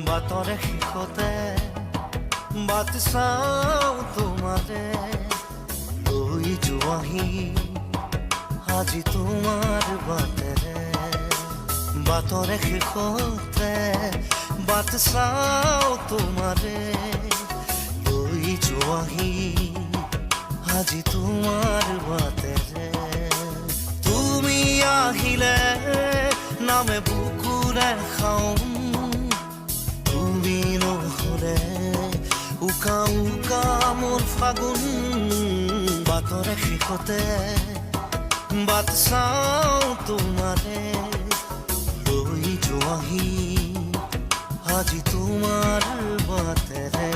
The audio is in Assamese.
বাটৰে শেষতে বাট চাওঁ তোমাৰে লৈ যোৱাহি আজি তোমাৰ বাটেৰে বাটৰে শেষতে বাট চাওঁ তোমাৰে লৈ যোৱাহি আজি তোমাৰ বাটেৰে তুমি আহিলে নামে বুকুৰে খাওঁ তুমি নহ'লে উকা উকা মোৰ ফাগুন বাটৰে শেষতে বাট চাওঁ তোমাৰে লৈ যোৱাহি আজি তোমাৰ বাটেৰে